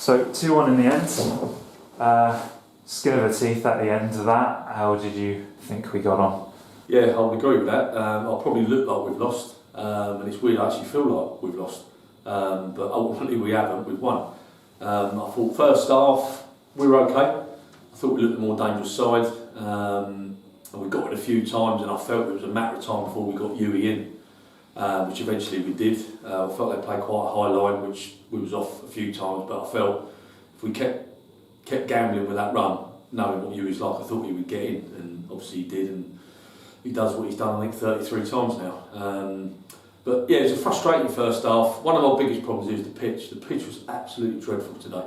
So 2-1 in the end. Skin of the teeth at the end of that. How did you think we got on? Yeah, I would agree with that. I probably look like we've lost, and it's weird. I actually feel like we've lost, but ultimately we haven't. We've won. I thought first half we were okay. I thought we looked the more dangerous side, and we got it a few times, and I felt it was a matter of time before we got Huey in, which eventually we did. I felt they played quite a high line, which we was off a few times, but I felt if we kept gambling with that run, knowing what Huey's like, I thought he would get in, and obviously he did, and he does what he's done I think 33 times now. But yeah, it was a frustrating first half. One of our biggest problems is the pitch. The pitch was absolutely dreadful today.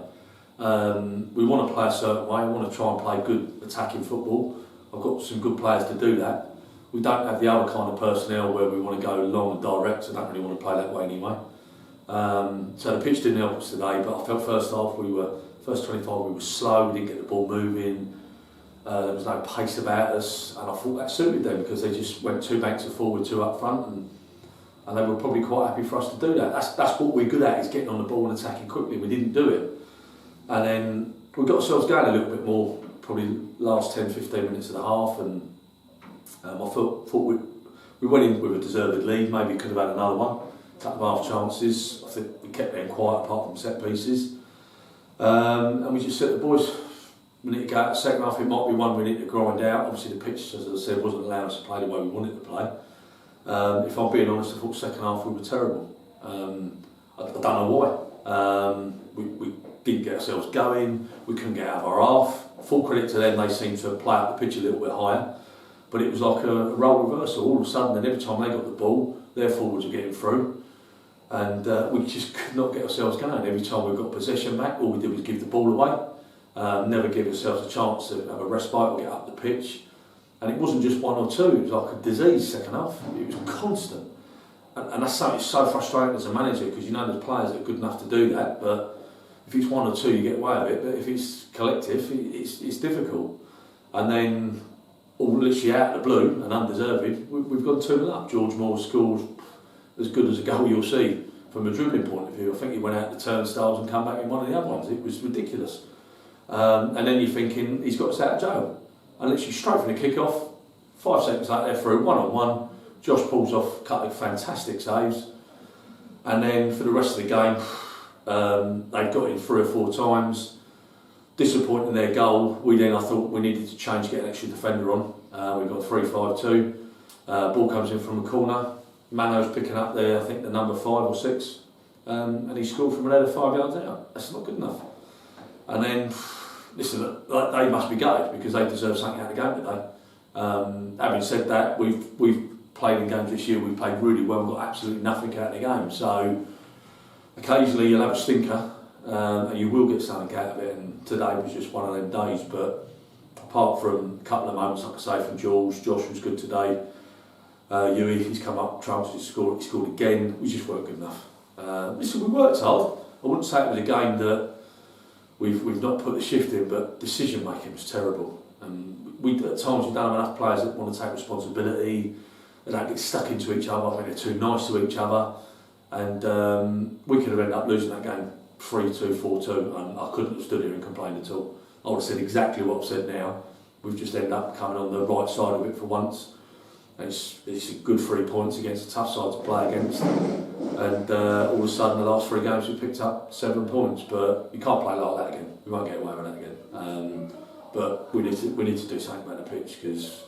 We want to play a certain way, we want to try and play good attacking football. I've got some good players to do that. We don't have the other kind of personnel where we want to go long and direct, so I don't really want to play that way anyway. So the pitch didn't help us today, but I felt first half first 25 we were slow, we didn't get the ball moving, there was no pace about us, and I thought that suited them because they just went 2 banks of forward, 2 up front, and they were probably quite happy for us to do that. That's what we're good at, is getting on the ball and attacking quickly. We didn't do it, and then we got ourselves going a little bit more, probably last 10-15 minutes of the half, and I thought we went in with a deserved lead, maybe could have had another one, a couple of half chances. I think we kept them quiet apart from set pieces. And we just said to the boys, we need to go out the second half, it might be one we need to grind out. Obviously the pitch, as I said, wasn't allowing us to play the way we wanted to play. If I'm being honest, I thought second half we were terrible. I don't know why. We didn't get ourselves going, we couldn't get out of our half. Full credit to them, they seemed to play up the pitch a little bit higher. But it was like a role reversal. All of a sudden, and every time they got the ball, their forwards were getting through. And we just could not get ourselves going. Every time we got possession back, all we did was give the ball away. Never give ourselves a chance to have a respite or get up the pitch. And it wasn't just 1 or 2, it was like a disease second half. It was constant. And that's something that's so frustrating as a manager, because you know there's players that are good enough to do that, but if it's 1 or 2 you get away with it, but if it's collective it's difficult. And then all literally out of the blue and undeserved, we've gone 2-0 up. George Moore scored as good as a goal you'll see from a dribbling point of view. I think he went out the turnstiles and come back in one of the other ones. It was ridiculous. And then you're thinking, he's got us out of jail. And literally straight from the kick-off, 5 seconds out there through, 1-on-1, Josh pulls off a couple of fantastic saves. And then for the rest of the game, they've got in 3 or 4 times. Disappointing their goal. I thought we needed to change, get an extra defender on. We've got 3-5-2. Ball comes in from a corner. Mano's picking up there, I think the number 5 or 6, and he scored from an header 5 yards out. That's not good enough. And then, listen, they must be gutted because they deserve something out of the game today. Having said that, we've played in games this year, we've played really well, got absolutely nothing out of the game. So occasionally you'll have a stinker, and you will get something out of it. And today was just one of them days. But apart from a couple of moments, like I say, from Josh was good today. Huey, he's come up, chances to score, he scored again. We just weren't good enough. Listen, we worked hard. I wouldn't say it was a game that we've not put the shift in, but decision making was terrible. And at times we don't have enough players that want to take responsibility. They don't get stuck into each other. I think they're too nice to each other. And we could have ended up losing that game 3-2, 4-2, and I couldn't have stood here and complained at all. I would have said exactly what I've said now. We've just ended up coming on the right side of it for once. It's a good 3 points against a tough side to play against, and all of a sudden the last 3 games we picked up 7 points. But you can't play like that again. We won't get away with that again. But we need to do something about the pitch, because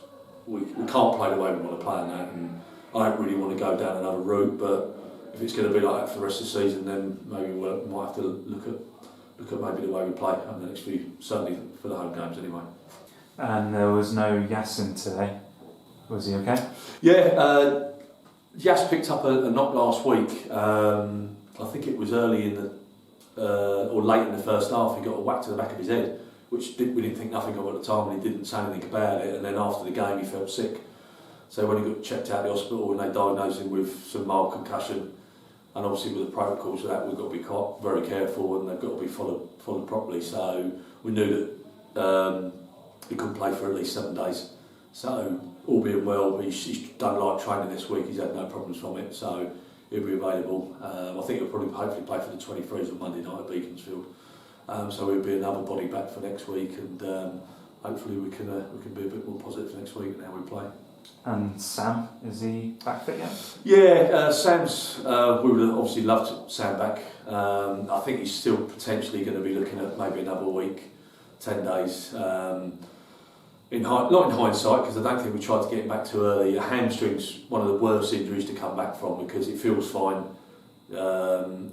we can't play the way we want to play in that. And I don't really want to go down another route. But if it's going to be like that for the rest of the season, then maybe we might have to look at maybe the way we play over the next few, certainly for the home games anyway. And there was no Yasin today. Was he okay? Yeah, Jas picked up a knock last week. I think it was early in or late in the first half. He got a whack to the back of his head, which we didn't think nothing of at the time, and he didn't say anything about it. And then after the game, he felt sick. So when he got checked out of the hospital, and they diagnosed him with some mild concussion, and obviously with the protocols for that, we've got to be very careful, and they've got to be followed properly. So we knew that he couldn't play for at least 7 days. So all being well, he's done light training this week. He's had no problems from it, so he'll be available. I think he'll probably hopefully play for the 23s on Monday night at Beaconsfield. So we'll be another body back for next week, and hopefully we can be a bit more positive next week in how we play. And Sam, is he back fit yet? Yeah, Sam's. We would obviously love Sam back. I think he's still potentially going to be looking at maybe another week, 10 days. Not in hindsight, because I don't think we tried to get him back too early. A hamstring's one of the worst injuries to come back from because it feels fine.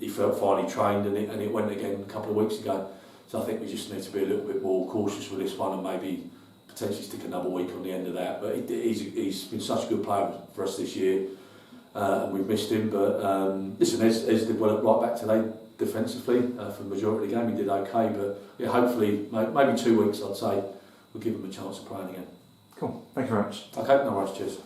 He felt fine, he trained, and it went again a couple of weeks ago. So I think we just need to be a little bit more cautious with this one and maybe potentially stick another week on the end of that. But he's been such a good player for us this year, and we've missed him. But listen, Ez did well right back today defensively for the majority of the game. He did okay, but yeah, hopefully maybe 2 weeks I'd say we'll give him a chance of playing again. Cool, thank you very much. Okay, no worries, cheers.